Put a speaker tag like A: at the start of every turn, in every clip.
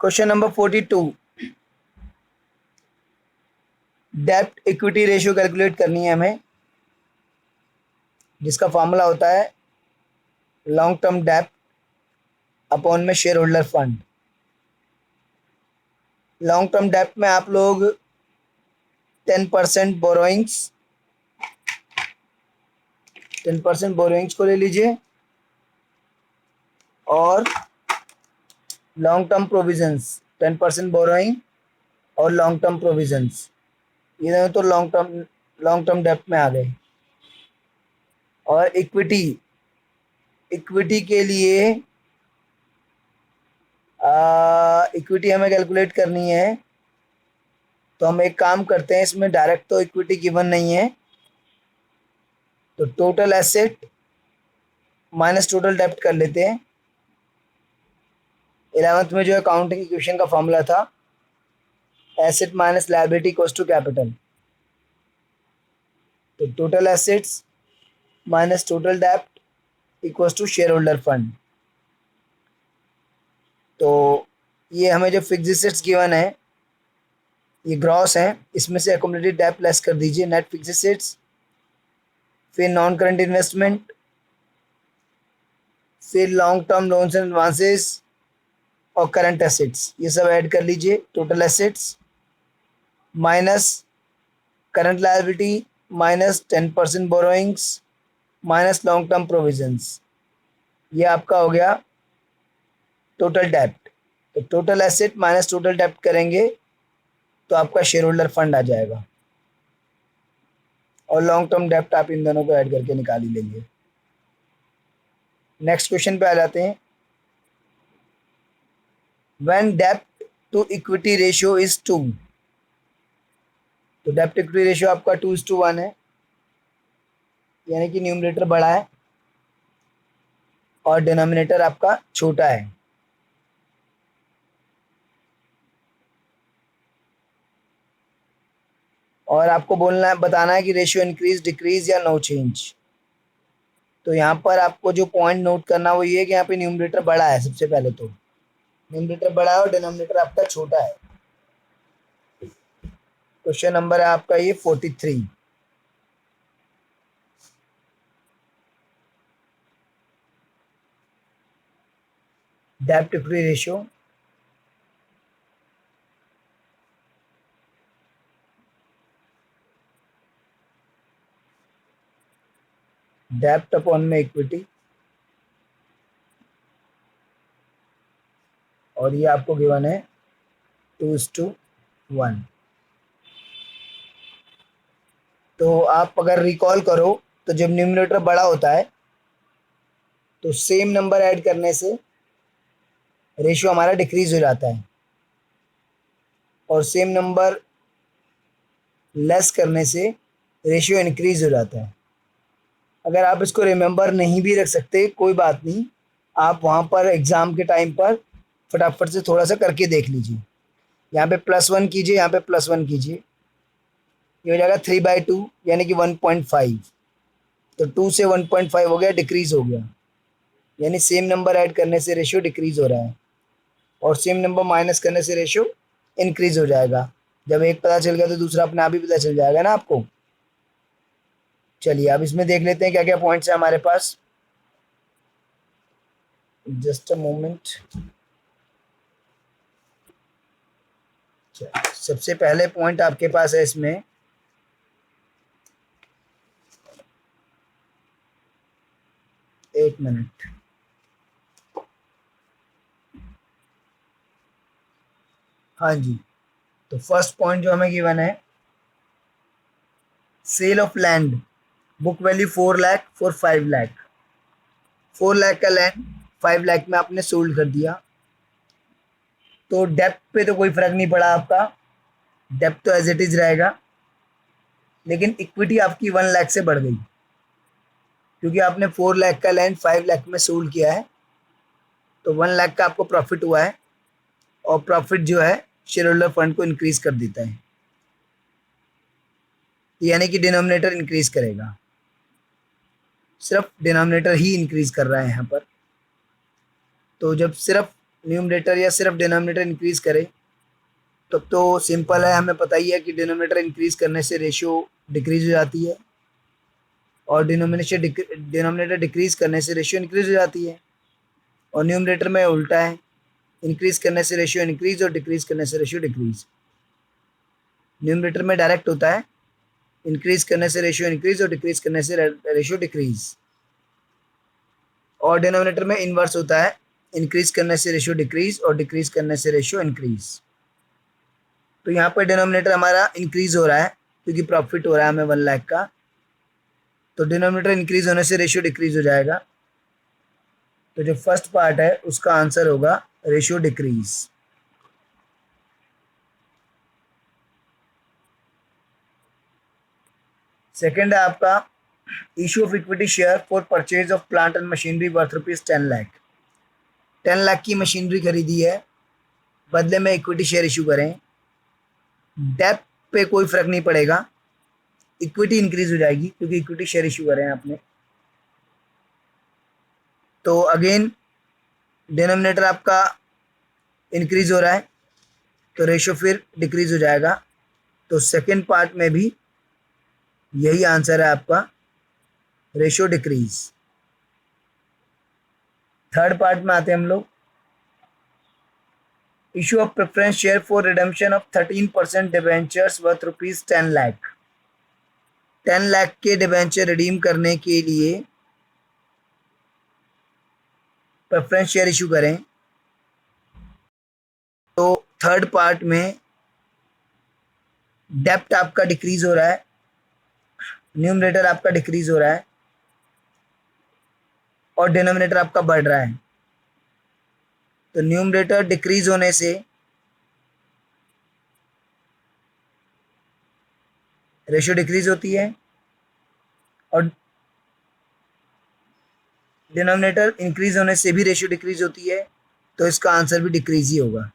A: Question number 42, डेब्ट equity ratio calculate करनी है हमें, जिसका फॉर्मूला होता है लॉन्ग टर्म डेब्ट अपॉन में share holder fund. Long term डेब्ट में आप लोग 10% बोरोइंग्स 10% बोरोइंग्स को ले लीजिए और लॉन्ग टर्म प्रोविजंस 10% बोरोइंग और लॉन्ग टर्म प्रोविजंस, ये दोनों तो लॉन्ग टर्म डेब्ट में आ गए। और इक्विटी के लिए इक्विटी हमें कैलकुलेट करनी है, तो हम एक काम करते हैं, इसमें डायरेक्ट तो इक्विटी गिवन नहीं है, तो टोटल एसेट माइनस टोटल डेब्ट कर लेते हैं। 11th में जो अकाउंटिंग इक्वेशन का फॉर्मूला था, asset minus liability equals to capital. तो टोटल एसेट्स माइनस टोटल डेब्ट equals to shareholder fund. तो ये हमें जो फिक्स्ड एसेट्स गिवन है ये ग्रॉस है, इसमें से एक्युमुलेटेड डेब्ट लेस कर दीजिए, नेट फिक्स्ड एसेट्स, फिर नॉन करंट इन्वेस्टमेंट, फिर long term loans and advances और करंट एसेट्स, ये सब ऐड कर लीजिए। Total assets minus current liability minus 10% borrowings minus long term provisions, ये आपका हो गया टोटल डेब्ट। तो टोटल एसेट माइनस टोटल डेब्ट करेंगे तो आपका शेयर होल्डर फंड आ जाएगा, और लॉन्ग टर्म डेब्ट आप इन दोनों को ऐड करके निकाल ही लेंगे। नेक्स्ट क्वेश्चन पे आ जाते हैं। व्हेन डेब्ट टू इक्विटी रेशियो इज 2, तो डेब्ट इक्विटी रेशियो आपका 2:1 है, यानी कि न्यूमरेटर बड़ा है और डिनोमिनेटर आपका छोटा है। और आपको बताना है कि रेशियो इंक्रीज डिक्रीज या नो चेंज। तो यहाँ पर आपको जो पॉइंट नोट करना वो ये है कि यहाँ पे न्यूमरेटर बड़ा है। सबसे पहले तो न्यूमरेटर बड़ा है और डिनोमिनेटर आपका छोटा है। क्वेश्चन नंबर है आपका ये 43। डेब्ट इक्विटी रेशियो डेब्ट अपॉन में इक्विटी, और ये आपको गिवन है 2:1। तो आप अगर रिकॉल करो तो जब न्यूमरेटर बड़ा होता है तो सेम नंबर ऐड करने से रेशियो हमारा डिक्रीज हो जाता है, और सेम नंबर लेस करने से रेशियो इंक्रीज हो जाता है। अगर आप इसको रिमेंबर नहीं भी रख सकते कोई बात नहीं, आप वहाँ पर एग्ज़ाम के टाइम पर फटाफट से थोड़ा सा करके देख लीजिए। यहाँ पे +1 कीजिए, यहाँ पे +1 कीजिए, ये हो जाएगा 3/2 यानी कि 1.5। तो 2 से 1.5 हो गया, डिक्रीज हो गया, यानी सेम नंबर ऐड करने से रेशियो डिक्रीज हो रहा है, और सेम नंबर माइनस करने से रेशियो इंक्रीज हो जाएगा। जब एक पता चल गया तो दूसरा अपने आप ही पता चल जाएगा ना आपको। चलिए अब इसमें देख लेते हैं क्या क्या पॉइंट्स है हमारे पास। Just a moment. सबसे पहले पॉइंट आपके पास है इसमें, एक मिनट, हाँ जी। तो फर्स्ट पॉइंट जो हमें गिवन है, sale of land, book value 4 lakh for 5 lakh. 4 lakh का लैंड 5 लाख में आपने सोल्ड कर दिया, तो डेप्थ पे तो कोई फर्क नहीं पड़ा आपका, डेप्थ तो एज इट इज रहेगा, लेकिन इक्विटी आपकी 1 लाख से बढ़ गई, क्योंकि आपने 4 लाख का लैंड 5 लाख में सोल्ड किया है, तो 1 लाख का आपको प्रॉफिट हुआ है, और प्रॉफिट जो है शेयर होल्डर फंड को इंक्रीज कर देता है, यानी कि डिनोमिनेटर इंक्रीज करेगा। सिर्फ डिनोमिनेटर ही इंक्रीज कर रहा है यहाँ पर। तो जब सिर्फ न्यूमरेटर या सिर्फ डिनोमिनेटर इंक्रीज करें, तब तो सिंपल है, हमें पता ही है कि डिनोमिनेटर इंक्रीज करने से रेशियो डिक्रीज हो जाती है और डिनोमिनेटर डिक्रीज करने से रेशियो इंक्रीज हो जाती है। और न्यूमरेटर में उल्टा है, इंक्रीज करने से रेशियो इंक्रीज और डिक्रीज करने से रेशियो डिक्रीज। न्यूमरेटर में डायरेक्ट होता है, इंक्रीज करने से रेशियो इंक्रीज और डिक्रीज करने से रेशियो डिक्रीज। और डिनोमिनेटर में इनवर्स होता है, इंक्रीज करने से रेशियो डिक्रीज और डिक्रीज करने से रेशियो इंक्रीज। तो यहाँ पर डिनोमिनेटर हमारा इंक्रीज हो रहा है क्योंकि प्रॉफिट हो रहा है हमें 1 लाख का, तो डिनोमिनेटर इंक्रीज होने से रेशियो डिक्रीज हो जाएगा। तो जो फर्स्ट पार्ट है उसका आंसर होगा रेशियो डिक्रीज। सेकेंड है आपका issue of equity share for purchase of plant and machinery worth ₹10 lakh. 10 lakh की मशीनरी खरीदी है, बदले में इक्विटी शेयर इशू करें। डेप्थ पे कोई फर्क नहीं पड़ेगा, इक्विटी इंक्रीज हो जाएगी क्योंकि इक्विटी शेयर इशू करें आपने। तो अगेन डिनोमिनेटर आपका इंक्रीज हो रहा है तो रेशियो फिर डिक्रीज हो जाएगा। तो सेकेंड पार्ट में भी यही आंसर है आपका, रेशियो डिक्रीज। थर्ड पार्ट में आते हैं हम लोग, issue of preference share for redemption of 13% debentures worth ₹10 lakh. 10 lakh के डिबेंचर रिडीम करने के लिए प्रेफरेंस शेयर इशू करें। तो थर्ड पार्ट में डेप्थ आपका डिक्रीज हो रहा है, न्यूमरेटर आपका डिक्रीज हो रहा है और डिनोमिनेटर आपका बढ़ रहा है। तो न्यूमरेटर डिक्रीज होने से रेशियो डिक्रीज होती है और डिनोमिनेटर इंक्रीज होने से भी रेशियो डिक्रीज होती है, तो इसका आंसर भी डिक्रीज ही होगा।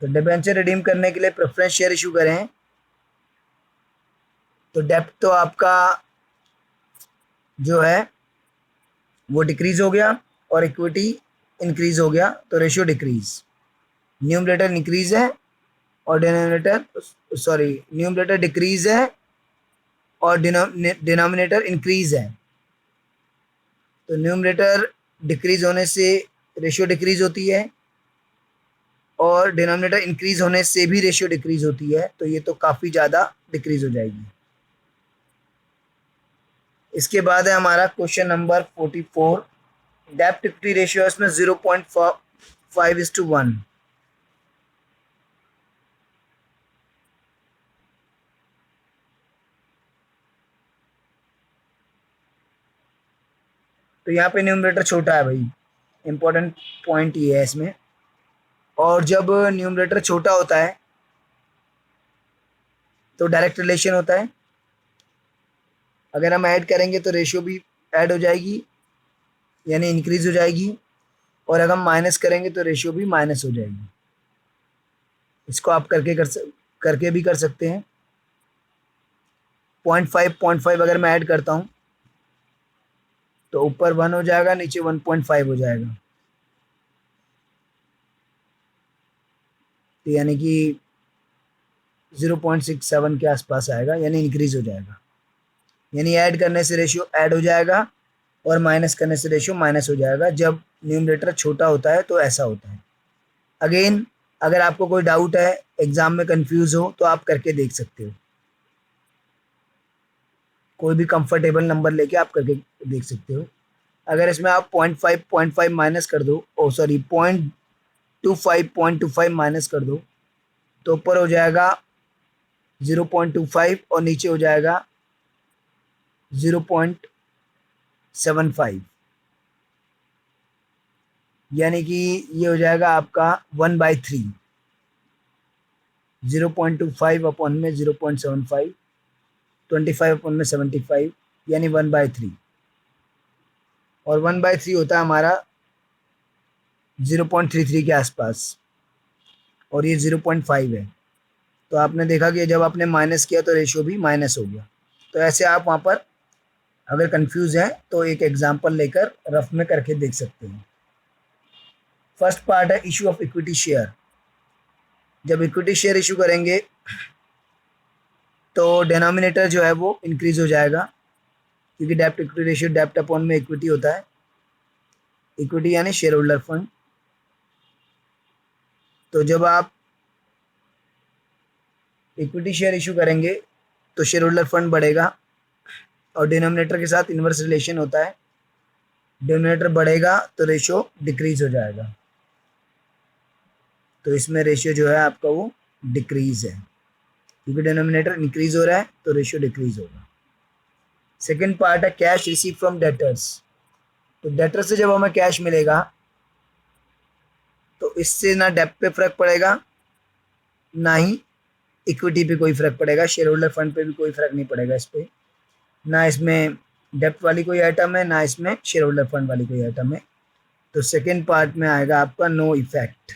A: तो डिबेंचर रिडीम करने के लिए प्रेफरेंस शेयर इशू करें तो डेप्थ तो आपका जो है वो डिक्रीज हो गया और इक्विटी इंक्रीज हो गया, तो रेशियो डिक्रीज। न्यूमरेटर इंक्रीज है और न्यूमरेटर डिक्रीज है और डिनोमिनेटर इंक्रीज है। तो न्यूमरेटर डिक्रीज होने से रेशियो डिक्रीज होती है और डिनोमिनेटर इंक्रीज होने से भी रेशियो डिक्रीज होती है, तो ये तो काफ़ी ज़्यादा डिक्रीज हो जाएगी। इसके बाद है हमारा क्वेश्चन नंबर 44, डेप्ट इक्विटी रेशियो इसमें 0.5:1। तो यहाँ पे न्यूमरेटर छोटा है भाई, इंपॉर्टेंट पॉइंट ये है इसमें। और जब न्यूमरेटर छोटा होता है तो डायरेक्ट रिलेशन होता है, अगर हम ऐड करेंगे तो रेशियो भी ऐड हो जाएगी यानी इंक्रीज हो जाएगी, और अगर हम माइनस करेंगे तो रेशियो भी माइनस हो जाएगी। इसको आप करके भी कर सकते हैं। 0.5 अगर मैं ऐड करता हूँ तो ऊपर 1 हो जाएगा, नीचे 1.5 हो जाएगा, तो यानी कि 0.67 के आसपास आएगा, यानी इंक्रीज हो जाएगा। यानी ऐड करने से रेशियो ऐड हो जाएगा और माइनस करने से रेशियो माइनस हो जाएगा। जब न्यूमरेटर छोटा होता है तो ऐसा होता है। अगेन अगर आपको कोई डाउट है, एग्जाम में कंफ्यूज हो, तो आप करके देख सकते हो, कोई भी कंफर्टेबल नंबर लेके आप करके देख सकते हो। अगर इसमें आप 0.5 माइनस कर दो, 0.25 माइनस कर दो, तो ऊपर हो जाएगा 0.25 और नीचे हो जाएगा 0.75, यानी कि ये हो जाएगा आपका 1/3। 0.25 अपॉन में 0.75, 25 अपॉन में 75, यानी 1/3। और 1/3 होता है हमारा 0.33 के आसपास, और ये 0.5 है। तो आपने देखा कि जब आपने माइनस किया तो रेशियो भी माइनस हो गया। तो ऐसे आप वहाँ पर अगर कंफ्यूज है तो एक एग्जांपल लेकर रफ में करके देख सकते हैं। फर्स्ट पार्ट है इशू ऑफ इक्विटी शेयर। जब इक्विटी शेयर इशू करेंगे तो डिनोमिनेटर जो है वो इंक्रीज हो जाएगा, क्योंकि डेप्ट इक्विटी रेशियो डेप्ट अपॉन में इक्विटी होता है, इक्विटी यानी शेयर होल्डर फंड। तो जब आप इक्विटी शेयर इशू करेंगे तो शेयर होल्डर फंड बढ़ेगा और डिनोमिनेटर के साथ इनवर्स रिलेशन होता है, डिनोमिनेटर बढ़ेगा तो रेशियो डिक्रीज हो जाएगा। तो इसमें रेशियो जो है आपका वो डिक्रीज है, क्योंकि डिनोमिनेटर इंक्रीज हो रहा है तो रेशियो डिक्रीज होगा। सेकेंड पार्ट है कैश रिसीव फ्रॉम डेटर्स। तो डेटर से जब हमें कैश मिलेगा तो इससे ना डेप्ट पे फर्क पड़ेगा ना ही इक्विटी पे कोई फर्क पड़ेगा, शेयर होल्डर फंड पे भी कोई फर्क नहीं पड़ेगा इस पे, ना इसमें डेप्ट वाली कोई आइटम है ना इसमें शेयर होल्डर फंड वाली कोई आइटम है। तो सेकेंड पार्ट में आएगा आपका नो इफेक्ट।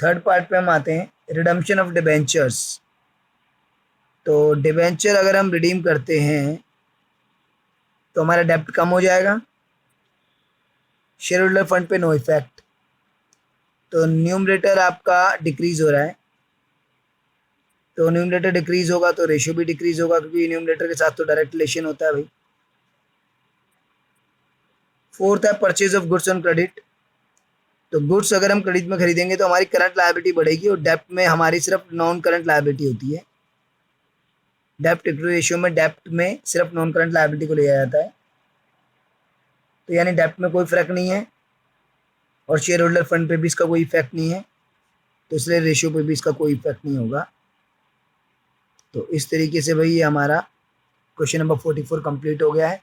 A: थर्ड पार्ट पे हम आते हैं रिडम्पशन ऑफ डिबेंचर्स। तो डिबेंचर अगर हम रिडीम करते हैं तो हमारा डेप्ट कम हो जाएगा, शेयर होल्डर फंड पे नो इफेक्ट। तो न्यूमरेटर आपका डिक्रीज हो रहा है, तो न्यूमरेटर डिक्रीज होगा तो रेशियो भी डिक्रीज होगा, क्योंकि न्यूमरेटर के साथ तो डायरेक्ट रिलेशन होता है भाई। फोर्थ है purchase of goods on credit. तो गुड्स अगर हम क्रेडिट में खरीदेंगे तो हमारी करंट लायबिलिटी बढ़ेगी और डेप्ट में हमारी सिर्फ नॉन करंट लायबिलिटी होती है। डेप्ट इक्विटी रेशियो में डेप्ट में सिर्फ नॉन करंट लायबिलिटी को लिया जाता है, तो यानी डेप्ट में कोई फर्क नहीं है और शेयर होल्डर फंड पे भी इसका कोई इफेक्ट नहीं है, तो इसलिए रेशियो पे भी इसका कोई इफेक्ट नहीं होगा। तो इस तरीके से भाई ये हमारा क्वेश्चन नंबर 44 कंप्लीट हो गया है।